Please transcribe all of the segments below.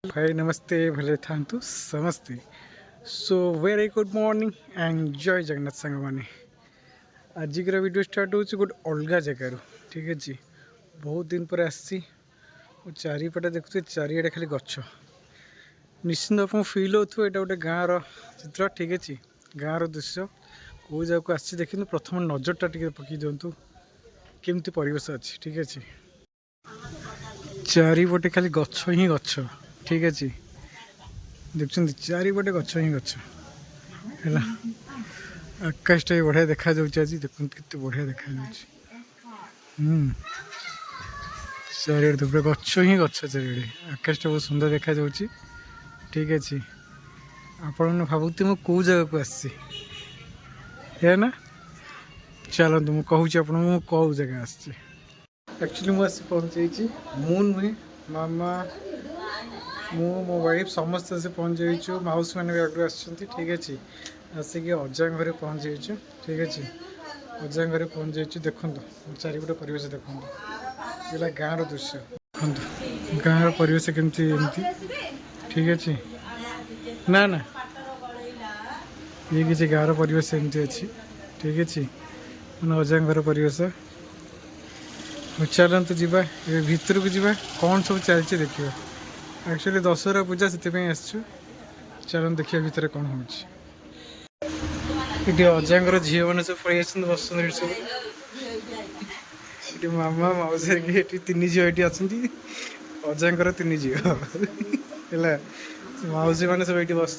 हाय नमस्ते भले थांतु समस्ते। So very good morning and जय जगन्नाथ सांग मैंने आजिकर वीडियो स्टार्ट हो गोटे अलग जगार। ठीक अच्छे बहुत दिन पर आसी चारिपटे देखुए चारिड़े खाली गछ निश्चिंत आप फिल हो यहाँ गोटे गाँव चित्र। ठीक अच्छे गाँव दृश्य कौ जगह आसी देखिए प्रथम नजरटा टे पकई दिंतु केमती परिवेश अच्छी। ठीक अच्छे चारिपटे खाली गछ ही गछ। ठीक अच्छे देखते चारिपटे गछ ही गछ है। आकाशटा भी बढ़िया देखा आज देखते के बढ़िया देखा चारिड़े पूरा गछ ही गछ चारिड़े आकाशटा बहुत सुंदर देखा। ठीक अच्छे आपण भावुती मु कौ जगह को आसी है ना। चलतु मुझे कहूँ आप कौ जगह आसी एक्चुअली मुझे पहुँची मु नुहे मामा मु मो वाइफ समस्त आसी पहुँच जाइए माउसी मैंने भी आगे आस। ठीक अच्छे आसिक अजा घरे पहुँच जाइए। ठीक अच्छे अजा घरे पहुँच जाइए देखो चारिपटे परिवेश देखो ये गाँव दृश्य देखो गाँव परिवेश केमती एमती। ठीक अच्छे ना ना ये किसी गाँव परिवेश एमती अच्छी। ठीक अच्छे मैंने अजा घर परिवेश चलतु जावा भितर को जावा कौन सब चलती देखा। एक्चुअली दशहरा पूजा से चलन देखिए भितर कौन हो अजा झील मैंने सब पड़े बस सब मामा मौसी तीन झील ये अजा तीन झील है मौसी मैंने सब ये बस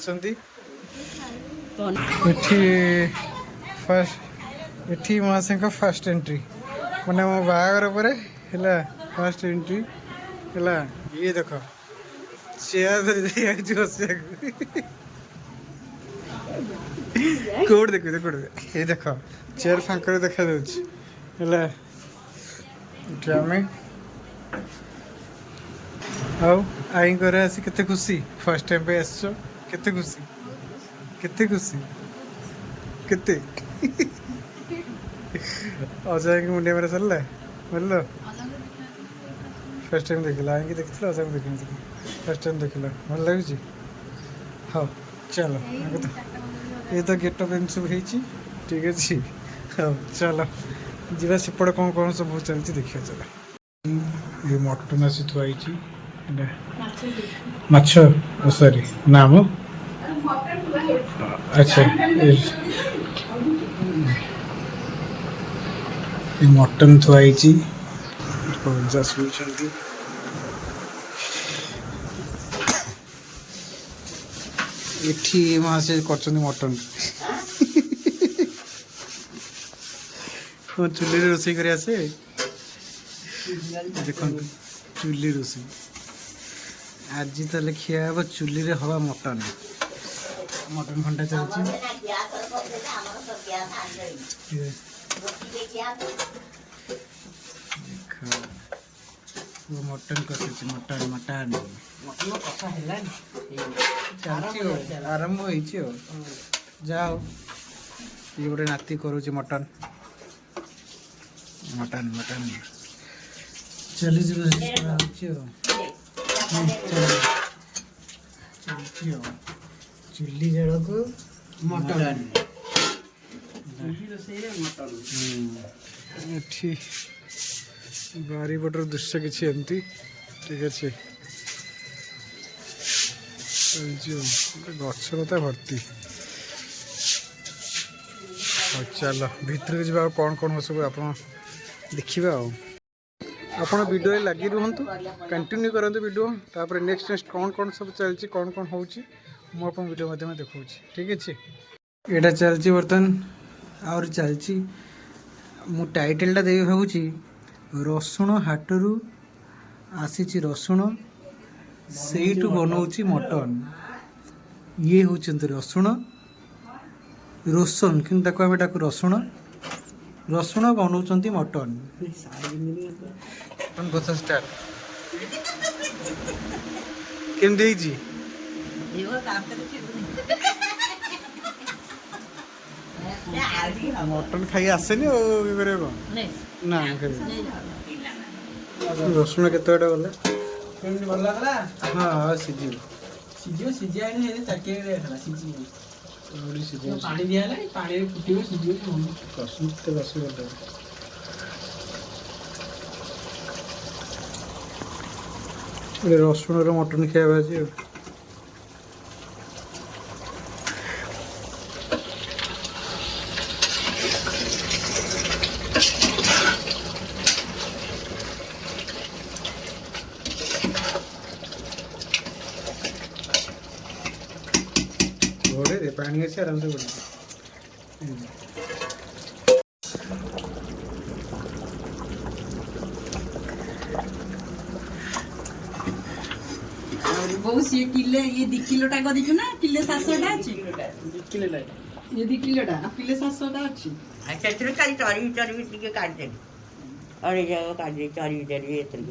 फास्ट मौसी फास्ट एंट्री मैंने मो बागर पर है फास्ट एंट्री है। ये देख चेयर कोड देख ये देख चेयर फांकर देखा है आई घर आस के खुशी फर्स्ट टाइम पे आस के खुशी के खुशी के अजा की मुंडिया मेरे सरला बोल फर्स्ट टाइम देखला आगे देखी अजा देख फर्स्ट टाइम देखला भल लगे। हाँ चलो ये तो गेटअप एम सब हो। ठीक अच्छे हाँ चलो जी सेपटे कौन कौन सब चलती देखिए। चलो ये मटन आसी थुआई माछ सॉरी नाम अच्छा मटन थुआई ये मासे कर मटन चुली रोसे कर आसे देख चुली रोसे आज ताले खिया हम चुली रे हवा मटन मटन घंटा चलती मटन कसे मटन मटन आरंभ हो जाओ ये गोटे नाती करुच मटन मटन मटन चली चुली जल को मटन बारीपटर दृश्य किसी एमती। ठीक अच्छे गछलता भर्ती चलो भितर को कौन कौन सब आप देखिए आप वीडियो लगी रुहतु कंटिन्यू करते वीडियो तापर नेक्स्ट नेक्स्ट कौन कौन सब चलती कौन कौन हो मुझे वीडियो मध्यम देखा। ठीक अच्छे यहाँ चलती बर्तमान आउर चलती मु टाइटलटा देवी भावुची रसुण हाटरू आसी रसुण से बनाऊँ मटन ये हूँ रसुण रोशन कि रसुण रसुण बनाऊँ मटन बस स्टार्ट केमती मटन खाई आसेनि ना रसुण के गला କେମିତି ଭଲ ଲାଗିଲା? ହଁ ସିଝିବ ସିଝିଆ ହେଇନି ଚାକିରି ହେଇଥିଲା ସିଝିବ। ମୁଢ଼ି ସିଝିବ ପାଣି ଦିଆ ହେଲା ପାଣିରେ ଫୁଟିବ ସିଝିବ। କଷିତେ କଷି ଭଲ ଗୋଟେ ରସୁଣର ମଟନ୍ ଖିଆ ଆଜି ଆଉ ଘୋड़े पानी अच्छे आराम से घोड़े बहुत सी किले ये 2 किलो टा को देखु ना किले 700 टा अछि କିଲେ ଲାଗ ये 2 किलो टा किले 700 टा अछि ସେଥିରୁ ଖାଲି ଚର୍ବି ଟିକେ କାଢିଦେଲି ଅଢ଼େଇ ଯାକ କାଢିଦେଲି ଚର୍ବି ଚର୍ବି ଏଥିରୁ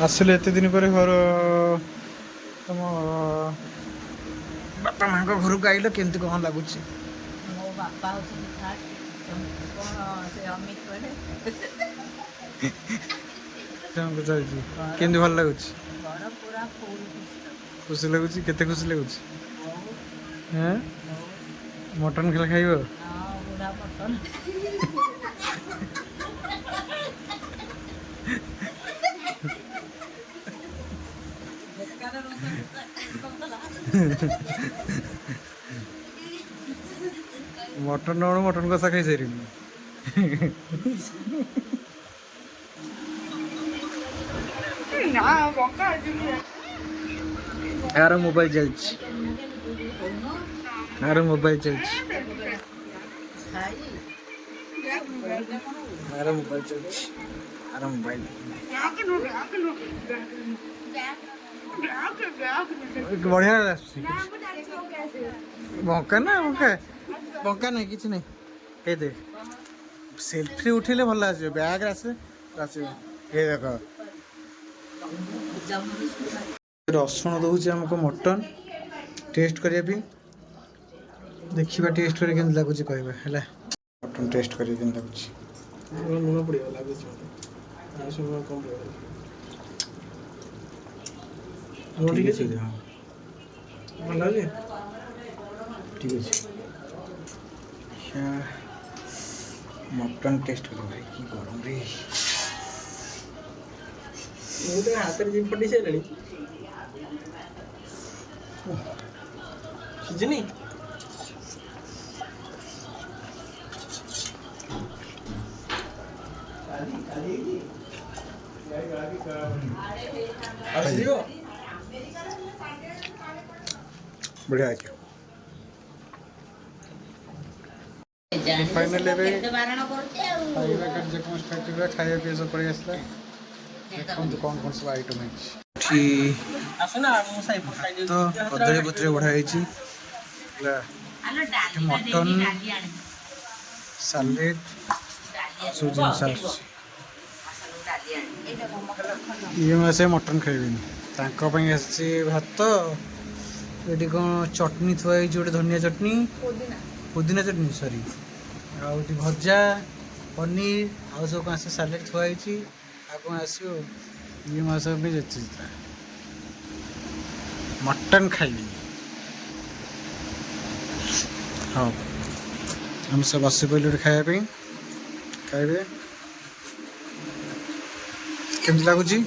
ଆସିଲେ ଏତେ ଦିନ ପରେ ଘର ତମ ବାପା ମାଙ୍କ ଘରକୁ ଆଇଲ କେମିତି କ'ଣ ଲାଗୁଛି? मो बापा होती फास्ट कोन से अमित कोने କେମିତି ଭଲ ଲାଗୁଛି? घर पूरा फुल ଖୁସି ଲାଗୁଛି କେତେ ଖୁସି ଲାଗୁଛି? ହଁ ମଟନ୍ ଖେଳ ଖାଇବ? हां पूरा पटन ମଟନ୍ ମଟନ୍ କଷା ଖାଇସାରିନି यार मोबाइल चलछि यार मोबाइल चलछि यार मोबाइल चलछि यार मोबाइल बढ़िया बंका ना बंका बंका नहीं किसी नहीं कह दे सेल्फी उठेले भल आस बैग आसे ये देख रसुण दौर आमको मटन टेस्ट करने देखा टेस्ट कर लगुच कह मटन टेस्ट कर लगुच ଲୁଣ ପଡ଼ିବ ଲାଗୁଛି ମୋତେ ସବୁ କମ୍ ପଡ଼ିବ। ठीक है हाँ ଭଲ ଲାଗୁଛି? ठीक है मटन टेस्ट कर भाई कि गरम रे ମୁଁ ତ ହାତରେ ଜିଭ ଫଟି ସାରିଲାଣି। ସିଝିନି? ଆଉ ସିଝିବ? बढ़िया है फाइनल खाଇବା କାର୍ଯ୍ୟକ୍ରମ ଷ୍ଟାର୍ଟ କରିବା ଖାଇବା ପିଇବା ସବୁ ପଳେଇ ଆସିଲା ଦେଖନ୍ତୁ କ'ଣ କ'ଣ ସବୁ ଆଇଟମ୍ ହେଇଛି ଏଠି ଆସୁନା ମୁଁ ସାଇପ୍ ଖାଇଦେବି। ତ କଦଳୀ ପତ୍ରରେ ବଢ଼ା ହେଇଛି ହେଲା ମଟନ୍ ସାଲେଡ୍ ସବୁ ଜିନିଷ ଆସୁଛି ଇଏ ମାସେ ମଟନ୍ ଖାଇବେନି ତାଙ୍କ ପାଇଁ ଆସିଛି ଭାତ ଏଠି କ'ଣ ଚଟଣି ଥୁଆ ହେଇଛି ଗୋଟେ ଧନିଆ ଚଟଣି ପୁଦିନା ଚଟଣି ସରି ଆଉ ଏଠି ଭଜା ପନିର ଆଉ ସବୁ କ'ଣ ଆସେ ସାଲେଡ୍ ଥୁଆ ହେଇଛି ଆଉ କ'ଣ ଆସିବ ଇଏ ମାସ ବି ଯେତିକି ମଟନ୍ ଖାଇବି ହଉ ଆମେ ସବୁ ବସି ପଡ଼ିଲୁ ଗୋଟେ ଖାଇବା ପାଇଁ ଖାଇବେ କେମିତି ଲାଗୁଛି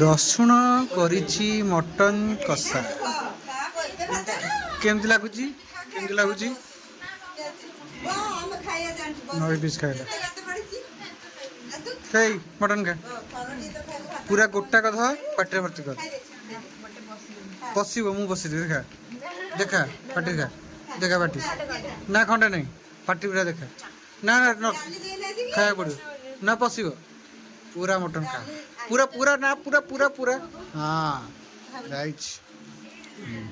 ରସୁଣ କରିଛି ମଟନ୍ କଷା କେମିତି ଲାଗୁଛି କେମିତି ଲାଗୁଛି ନବେ ପିସ୍ ଖାଇଲା ଖାଇ ମଟନ୍ ଖା ପୁରା ଗୋଟା କଥା ପାଟିରେ ଭର୍ତ୍ତି କର ପଶିବ ମୁଁ ବସିଦେବି ଦେଖା ଦେଖା ପାଟି ଦେଖା ଦେଖା ପାଟି ନା ଖଣ୍ଡେ ନାହିଁ ପାଟି ପୁରା ଦେଖା ନା ନା ଖାଇବାକୁ ପଡ଼ିବ ନା ପଶିବ पूरा मटन खा पूरा पूरा ना पूरा पूरा पूरा हाँ राइट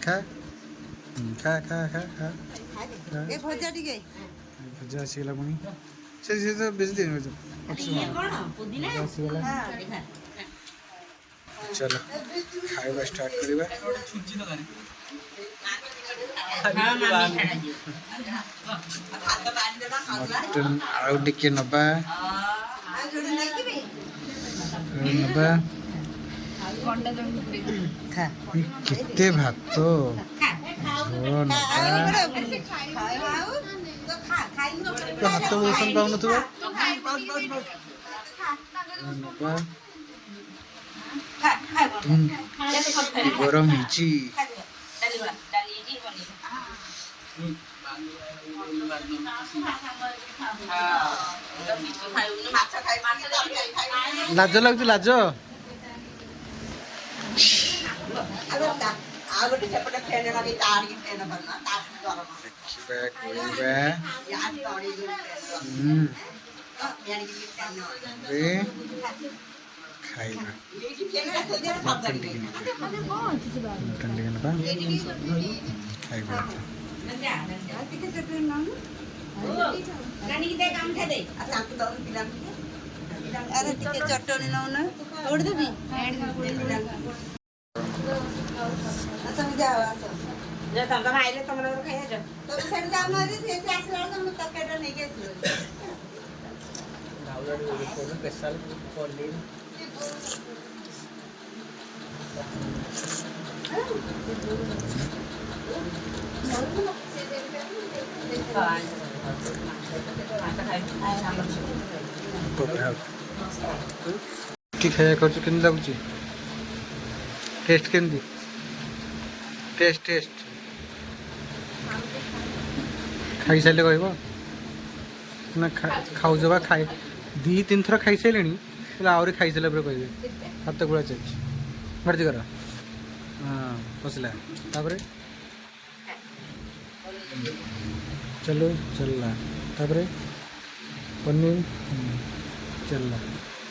खा खा खा खा खा ए भजा टिके भजा आसीगला पुणी से तो बेच दिन चलो खाଇବା स्टार्ट करिबा मटन आउ टिके नबा ନବା କେତେ ଭାତ ଝୋଳ ନବା ହାତ ପୋଷଣ ପାଉନଥିବ ନବା ଗରମ ହେଇଛି ଲାଜ ଲାଗୁଛି ଲାଜ ଖାଇବା ମଟନ୍ ଟିକେ ନେବା ଖାଇବା अरे टिके चटनी नौना तोड़ देबी अच्छा जाओ आसो ଯେ ତମେ ଖାଇଲେ ତମର ଖାଇବା ଯାଅ तो सेठ जाओ ना रे से आसला तो हम तकेटा नहीं के ସ୍ପେଶାଲ ପନିର କି ଖାଇବା କରୁଛୁ କେମିତି ଲାଗୁଛି ଟେଷ୍ଟ କେମିତି ଟେଷ୍ଟ ଖାଇସାରିଲେ କହିବ ନା ଖାଉଛ ବା ଖାଇ 2-3 ଥର ଖାଇସାରିଲେଣି ହେଲେ ଆହୁରି ଖାଇସାରିଲା ପରେ କହିବେ ହାତ ଗୁଳା ଚାଲିଛି ଭର୍ତ୍ତି କର ହଁ ବସିଲା ତାପରେ चलो चलला तापर पनीर चलला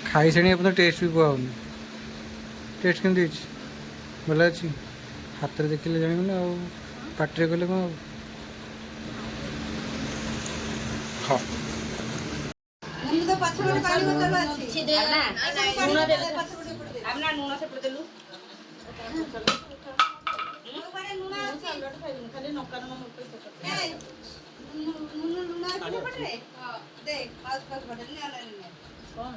खाई से अपन टेस्ट भी कहूनी टेस्ट केमती भल अच्छी हाथ में देखिले जान ना पाटे कले कौन हाँ तो पछबड़े पानी बोतल अछि ଲୁଣ ଦେଲୁ ଆମେ ଲୁଣ ସେପଟେ ଦେଲୁ ପାରେ ଲୁଣ ଅଛି ଖାଲି ନକା ନୁଣ ମୋଟେ लूना अच्छे पड़े देख पास पड़े ले ले कौन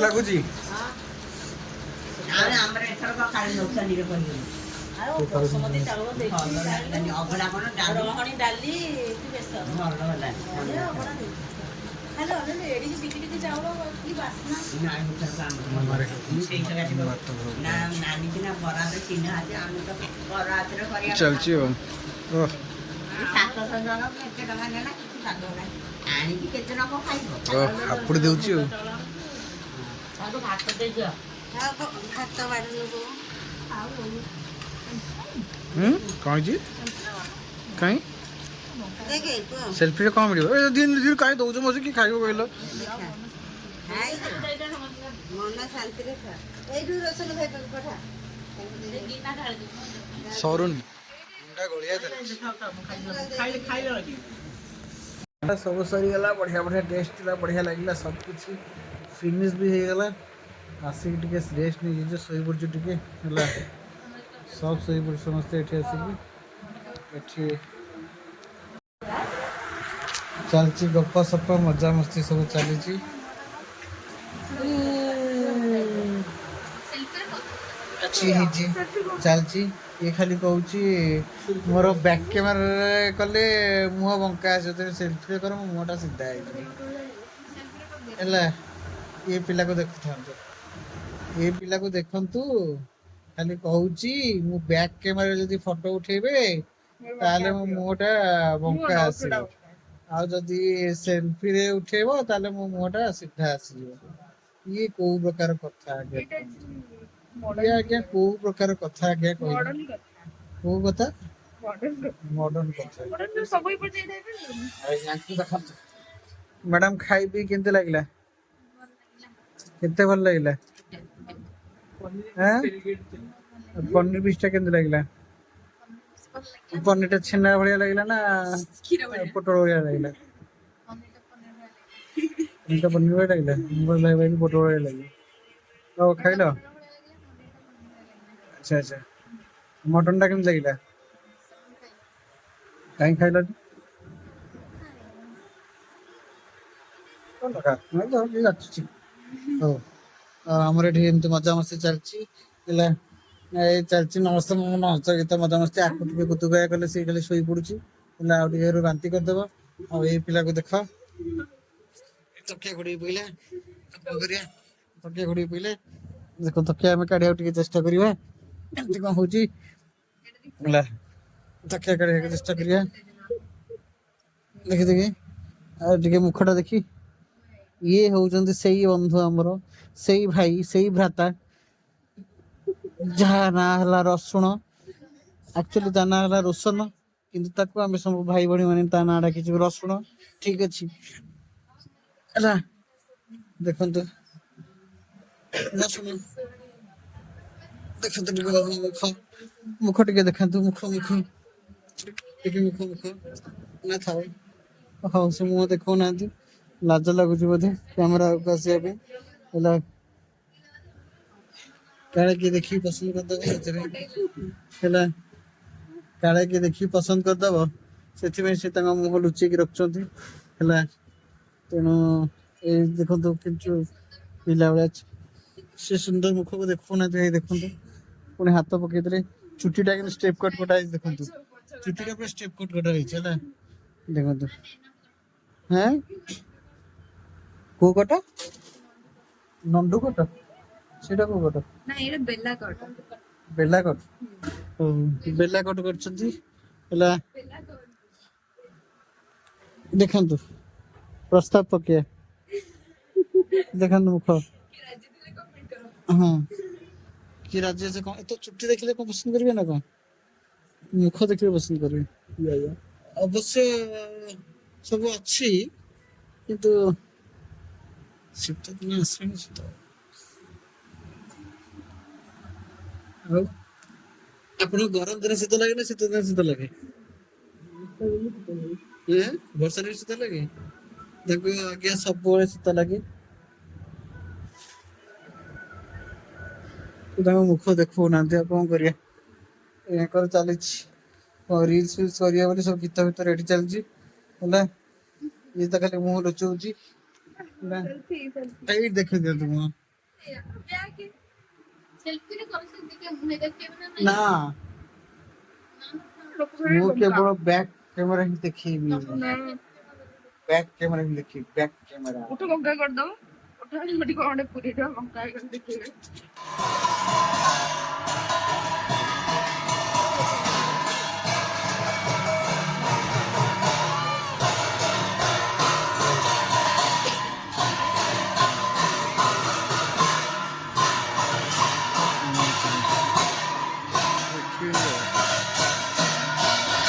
लगुची ଆମର ଏଥରକ ଖାଲି ନୌଚାନୀରେ କରିବୁ ଆଉ ବସୁମତୀ ଚାଉଳ ଦେଇଛି ଅଭଡ଼ା କଣ ଡାଲି ରହଣି ଡାଲି ବେସର ଭଲ ହେଲା ଅଭଡ଼ା ଦେଇଛି ଖାଲି ଅନେଲେ ଏଡ଼ିକି ଟିକି ଟିକି ଚାଉଳ କି ବାସ୍ନା ନାଇଁ ନା ନାନିକିନା ବରାରେ ଚିହ୍ନା ଅଛି ଆମେ ତ ବରା ହାତରେ କରିବା चलची हो 700 ଜଣ କେତେ ଟଙ୍କା ନେଲା କିଛି ଲାଭ ନାହିଁ ଆଣିକି କେତେ ଲୋକ ଖାଇବ हापुड़ देउची हो ତାକୁ ଭାତ ଦେଇଦିଅ भात बाड़ लोगो कौन जी कहीं देखे को सेल्फी रे कौन मिलियो ए दिन दिन कहीं दउछ मसे की खाइबो कहलो हाय मन शांति रे खा एडू रसन भाई पठा ଗିନା ଢାଳି ଦିଅ सरुन मुंडा गोलिया चल सब सरी गला बढ़िया बढ़िया टेस्ट ला बढ़िया लागला सब कुछ फिनिश भी हो गला आसिक टिके रेस्ट नहीं जे सोई पड़छ टिके हला सब सोई पड़ समस्त एठी आसिक एठी चलची गप्पा सप्प मजा मस्ती सब चलीची चलची ये खाली कहूँ मोर बैक कैमेरा कले मुह बंका सेल्फी कर मो मुहटा सीधा है ये पिला को देखु ये पिला को देखंतु खाली कहूँ मु बैक कैमेरा जदि फोटो उठेबे ताले मो मुहटा बंका आसी आ जदि सेल्फी रे उठेबो ताले मो मुहटा सीधा आसी ये को प्रकार कथा आगे ये आज्ञा को प्रकार कथा आज्ञा कोई को कथा मॉडर्न कथा मैडम खाई पी केनते लागला केते भल लागला हैं पनीर पिस्टा केनते लागला पनीर छेना भलिया लागला ना पोटल भलिया लागला इनका पनीर भलिया लागला मुझे लागला कि पोटल भलिया लागला तो खाइलो अच्छा अच्छा मटन टा केमते लागला କାହିଁ ଖାଇଲାନି ଯାଚୁଛି। ହଉ ଆମର ଏଠି ଏମିତି ମଜାମସ୍ତି ଚାଲିଛି ହେଲା। ଏଇ ଚାଲିଛି ସମସ୍ତେ ନାଚ ଗୀତ ମଜାମସ୍ତି। ଆକୁ ଟିକେ କୁତୁକାୟା କଲେ ସେଇ ଖାଲି ଶୋଇ ପଡୁଛି ହେଲା। ଆଉ ଟିକେ ବାନ୍ତି କରିଦବ। ଆଉ ଏଇ ପିଲାକୁ ଦେଖ ତକିଆ ଘୋଡେଇ ପଇଲା। କଣ କରିବା ତକିଆ ଘୋଡେଇ ପଇଲେ ଦେଖ ତକିଆ ଆମେ କାଢିବାକୁ ଟିକେ ଚେଷ୍ଟା କରିବା ଏମିତି କଣ ହଉଛି ହେଲା। ତକିଆ କାଢିବାକୁ ଚେଷ୍ଟା କରିବା ଦେଖି ଦେଖି। ଆଉ ଟିକେ ମୁଖଟା ଦେଖି। ଇଏ ହଉଛନ୍ତି ସେଇ ବନ୍ଧୁ ଆମର, ସେଇ ଭାଇ, ସେଇ ଭ୍ରାତା ଯାହା ନାଁ ହେଲା ରସୁଣ। ଆକ୍ଚୁଆଲି ତା ନାଁ ହେଲା ରୋଶନ, କିନ୍ତୁ ତାକୁ ଆମେ ସବୁ ଭାଇ ଭଉଣୀ ମାନେ ତା ନାଁ ଡାକିଛୁ ରସୁଣ। ଠିକ ଅଛି ହେଲା। ଦେଖନ୍ତୁ ରସୁଣ ଦେଖନ୍ତୁ ଟିକେ ମୁଖ ମୁଖ ଟିକେ ଦେଖାନ୍ତୁ। ମୁଖ ମୁଖ ଟିକେ ମୁଖ ମୁଖ ନା ଥାଉ। ହଉ ସେ ମୁହଁ ଦେଖାଉନାହାନ୍ତି, ଲାଜ ଲାଗୁଛି ବୋଧେ କ୍ୟାମେରା ଆଗକୁ ଆସିବା ପାଇଁ ହେଲା। କାଳେ କିଏ ଦେଖିକି ପସନ୍ଦ କରିଦବ ସେଥିପାଇଁ ହେଲା। କାଳେ କିଏ ଦେଖିକି ପସନ୍ଦ କରିଦବ ସେଥିପାଇଁ ସେ ତାଙ୍କ ମୁହଁ ଲୁଚେଇକି ରଖୁଛନ୍ତି ହେଲା। ତେଣୁ ଏଇ ଦେଖନ୍ତୁ କିନ୍ତୁ ପିଲା ଭଳିଆ ସେ ସୁନ୍ଦର ମୁଖକୁ ଦେଖୁନାହାନ୍ତି। ଏଇ ଦେଖନ୍ତୁ ପୁଣି ହାତ ପକେଇଦେଲେ। ଚୁଟିଟା କିନ୍ତୁ ଷ୍ଟେପ କଟ୍ କଟା ହେଇଛି ଦେଖନ୍ତୁ। ଚୁଟିଟା ପୁରା ଷ୍ଟେପ କଟ୍ କଟା ହେଇଛି ହେଲା। ଦେଖନ୍ତୁ ହଁ କୋଉ କଟ ନଣ୍ଡୁ କଟ ସେଇଟା କୋଉ କଟ? ବେଲା କଟ। ବେଲା କଟ କରିଛନ୍ତି ହେଲା। ଦେଖନ୍ତୁ ପ୍ରସ୍ତାବ ପକେଇବା ଦେଖନ୍ତୁ ମୁଖ। ହଁ କି ରାଜି ଅଛି କଣ? ଏତ ଚୁଟି ଦେଖିଲେ କଣ ପସନ୍ଦ କରିବେ ନା କଣ? ମୁଖ ଦେଖିଲେ ପସନ୍ଦ କରିବେ। ଅବଶ୍ୟ ସବୁ ଅଛି କିନ୍ତୁ ଶୀତ ଦିନ ଆସିଲାଣି ଶୀତ। ଆଉ ଆପଣଙ୍କୁ ଗରମ ଦିନ ଶୀତ ଲାଗେ ନା ଶୀତ ଦିନ ଶୀତ ଲାଗେ? ବର୍ଷା ଦିନେ ଶୀତ ଲାଗେ? ତାକୁ ଆଜ୍ଞା ସବୁବେଳେ ଶୀତ ଲାଗେ। ତାଙ୍କ ମୁଖ ଦେଖଉନାହାନ୍ତି ଆଉ କଣ କରିବା। ଏଙ୍କର ଚାଲିଛି ରିଲ୍ସ ଫିଲ୍ସ କରିବା ବୋଲି ସବୁ ଗୀତ ଭିତରେ ରେଡି ଚାଲିଛି ହେଲା। ଇଏ ତ ଖାଲି ମୁହଁ ଲୁଚଉଛି ହେଲା। ଏଇଠି ଦେଖେଇ ଦିଅନ୍ତୁ ମୁହଁ। ନା ମୁଁ କେବଳ ବ୍ୟାକ୍ କ୍ୟାମେରା ହିଁ ଦେଖେଇବି। ବ୍ୟାକ୍ କ୍ୟାମେରା ହିଁ ଦେଖେଇବି। ବ୍ୟାକ୍ କ୍ୟାମେରା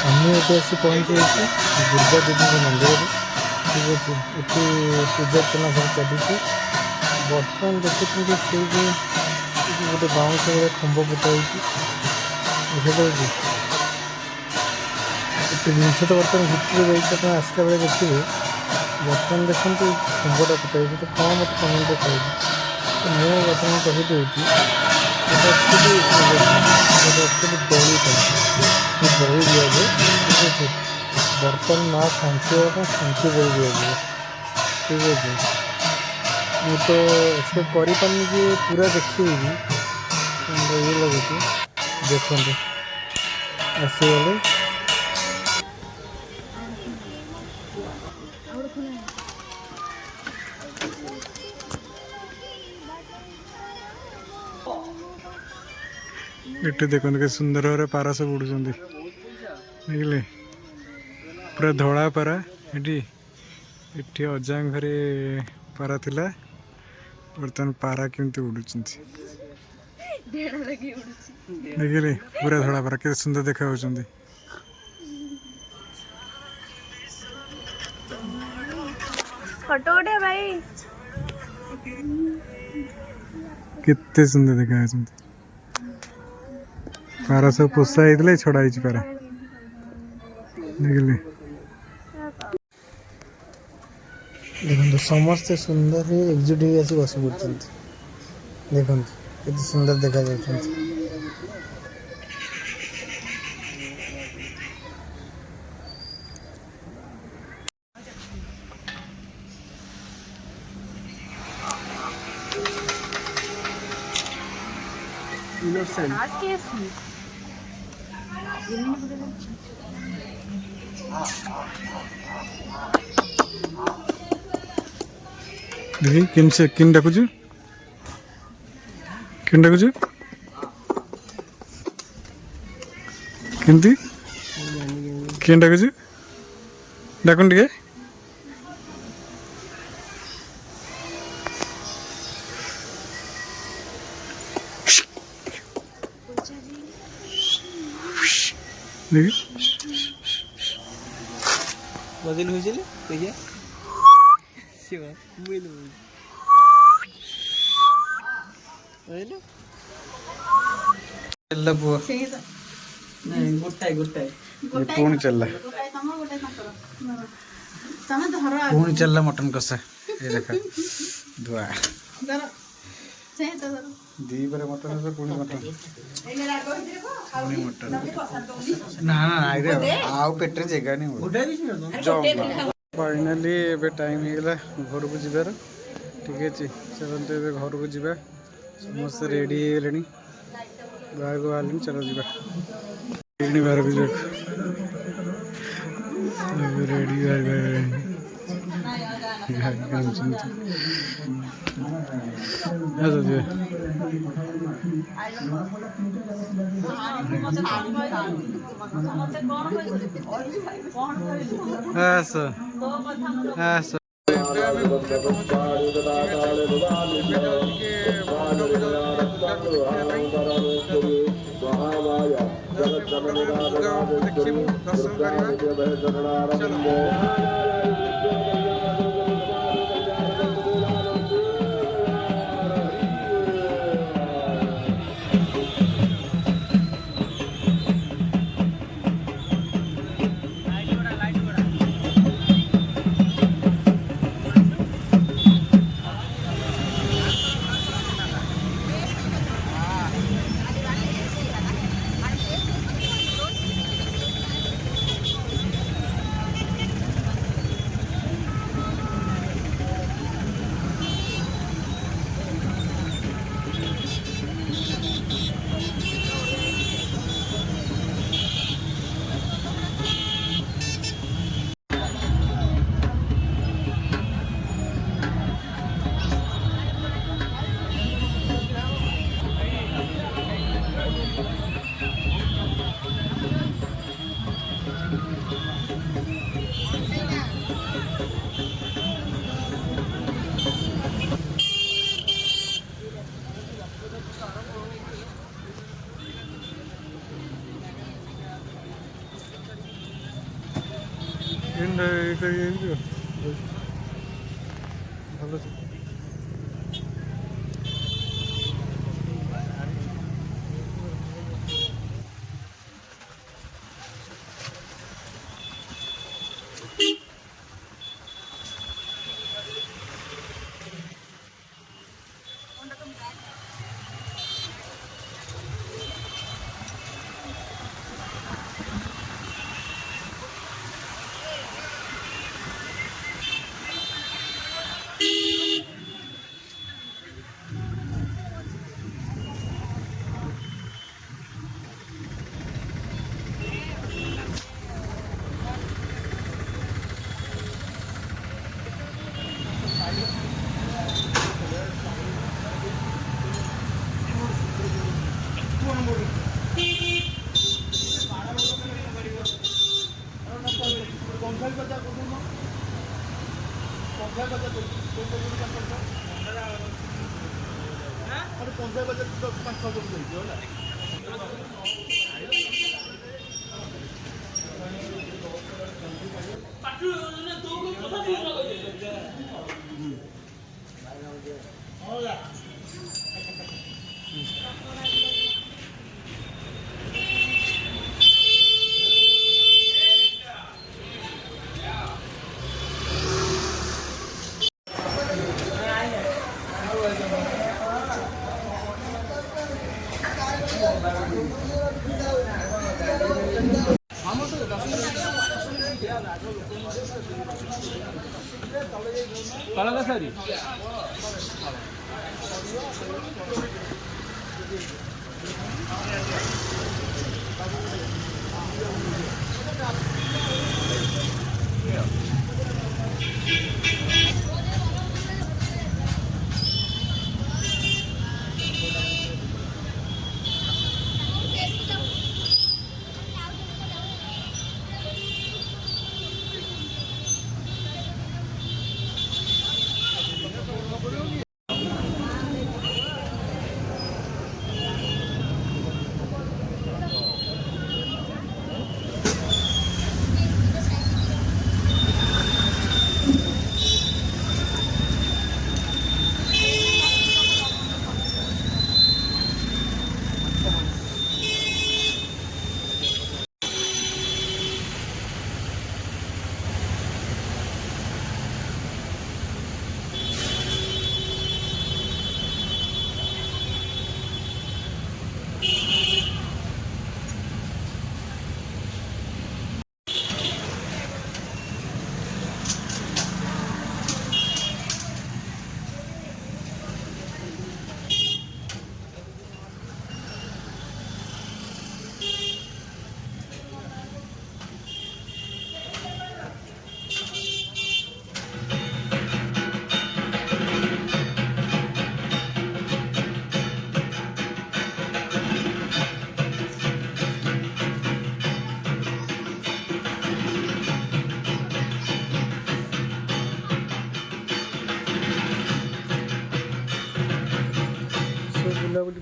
ଆମେ ଏବେ ଆସି ପହଞ୍ଚିଯାଇଛୁ ଦୁର୍ଗା ଦେବୀଙ୍କ ମନ୍ଦିରରେ। ଠିକ୍ ଅଛି, ଏଠି ପୂଜାର୍ଚ୍ଚନା ସବୁ ଚାଲିଛି। ବର୍ତ୍ତମାନ ଦେଖୁଛନ୍ତି ସେଇ ଯେ ଗୋଟେ ବାଉଁଶ ଭଳିଆ ଖମ୍ବ ପୋତା ହେଇଛି ଦେଖାଯାଉଛି। ଗୋଟେ ଜିନିଷ ତ ବର୍ତ୍ତମାନ ଭିତରୁ ଯାଇଛି, ଆପଣ ଆସିଲା ବେଳେ ଦେଖିବେ। ବର୍ତ୍ତମାନ ଦେଖନ୍ତୁ ଖମ୍ବଟା ପୋତା ହେଇଛି। ତ କ'ଣ ମୋତେ କମେଣ୍ଟରେ କହିବି। ମୁଁ ଆପଣଙ୍କୁ କହିଦେଉଛି এটা ଆକ୍ଚୁଆଲି ବଳିଟା ସେ ବଳି ଦିଆଯାଏ। ଠିକ୍ ଅଛି, ବର୍ତ୍ତମାନ ମା ଶାନ୍ତି ହେବା ପାଇଁ ଶାନ୍ତି ବଳି ଦିଆଯିବ। ଠିକ୍ ଅଛି, ମୁଁ ତ ଏକ୍ସପେକ୍ଟ କରିପାରୁନି ଯେ ପୁରା ଦେଖେଇବି। ଇଏ ଲାଗୁଛି ଦେଖନ୍ତୁ ଆସିଗଲେ। ଏଠି ଦେଖନ୍ତୁ କେତେ ସୁନ୍ଦର ଭାବରେ ପାରା ସବୁ ଉଡ଼ୁଛନ୍ତି ଦେଖିଲେ। ପୁରା ଧଳା ପାରା। ଏଠି ଅଜାଙ୍କ ଘରେ ପାରା ଥିଲା। ବର୍ତ୍ତମାନ ପାରା କେମିତି ଉଡ଼ୁଛନ୍ତି ଦେଖିଲେ। ପୁରା ଧଳା ପାରା କେତେ ସୁନ୍ଦର ଦେଖା ଯାଉଛନ୍ତି। କେତେ ସୁନ୍ଦର ଦେଖା ଯାଉଛନ୍ତି। ପାରା ସବୁ ପୋଷା ହେଇଥିଲେ ଛଡା ହେଇଛି ପାରା ଦେଖିଲେ। ଦେଖନ୍ତୁ ସମସ୍ତେ ସୁନ୍ଦର ହେଇ ଏକଜୁଟ ହେଇ ଆସି ବସି ପଡ଼ୁଛନ୍ତି। ଦେଖନ୍ତୁ କେତେ ସୁନ୍ଦର ଦେଖାଯାଉଛନ୍ତି। इनोसेंट आज के देखी किन डाकुଛୁ କେମିତି କିନ୍ ଡାକୁଛୁ ଡାକୁନି ଟିକେ देखी ମଜିଲ ହୋଇছিল ଦେଖିଆ ଶିବ ମୁଇଲ କହିଲୁ ଚଲା ପୁଅ ନାଇଁ ଗୋଟାଏ ପୁଣି ଚାଲିଲା ତମେ ଧର ପୁଣି ଚାଲିଲା ମଟନ କଷା ଏ ଦେଖା ଧୁଆ ଧର ସେ ତ ଧର ଦି ପରେ ମଟନ କଷା ପୁଣି ମଟନ ଏଇନେ ରାଗ ହେଇଯିବ ପୁଣି ମଟନ ନା ନା ନାଇରେ ଆଉ ପେଟରେ ଜାଗା ନାହିଁ ଫାଇନାଲି ଏବେ ଟାଇମ୍ ହେଇଗଲା ଘରକୁ ଯିବାର ଠିକ୍ ଅଛି ଚାଲନ୍ତୁ ଏବେ ଘରକୁ ଯିବା ସମସ୍ତେ ରେଡ଼ି ହେଇଗଲେଣି ବାହାରକୁ ବାହାରିଲେଣି ଚାଲ ଯିବା ବାହାରକୁ ଯିବାକୁ ରେଡ଼ି ଆସ ଆସ ଏବେ ଆମେ ଘରେ ପହଞ୍ଚିଲୁ ଦେଖିବୁ ଦର୍ଶନ କରିବା ଚାଲ ଭଲ କଳକା ସାରି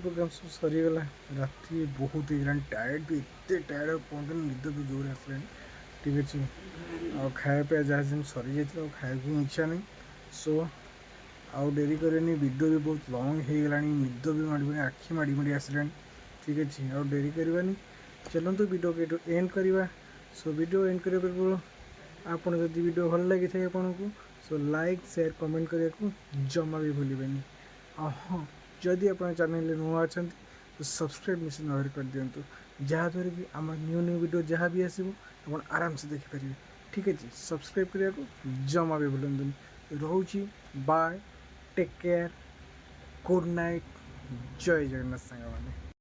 प्रोग्राम सब सरीगला राति बहुत हो टायर्ड भी एत टायर्ड पहुँचने निद भी जोर आसा ठीक अच्छे आ खाया पिया जहाँ जमी सरी जाता खाया इच्छा नहीं सो आउ डेरी करेनि वीडियो भी बहुत लॉन्ग हो गला निद भी माड़ आखि माड़ी माड़ी आसला ठीक अच्छे आउ डेरी करवानी चलते वीडियो के एंड करवा सो वीडियो एंड करने पूर्व आपन जदि वीडियो भल लगी थे आपन को सो लाइक शेयर कमेंट करने को जमा भी भूलें हाँ जदि आप चैनल नुआ अच्छा तो सब्सक्राइब निश्चित भाव कर दिंतु जहाँद्वारा कि आम न्यू न्यू वीडियो जहाँ भी आसो आप आराम से देखिपारे ठीक है सब्सक्राइब करने को जमा भी भूलु रोची bye take care good night जय जगन्नाथ सांग मैंने।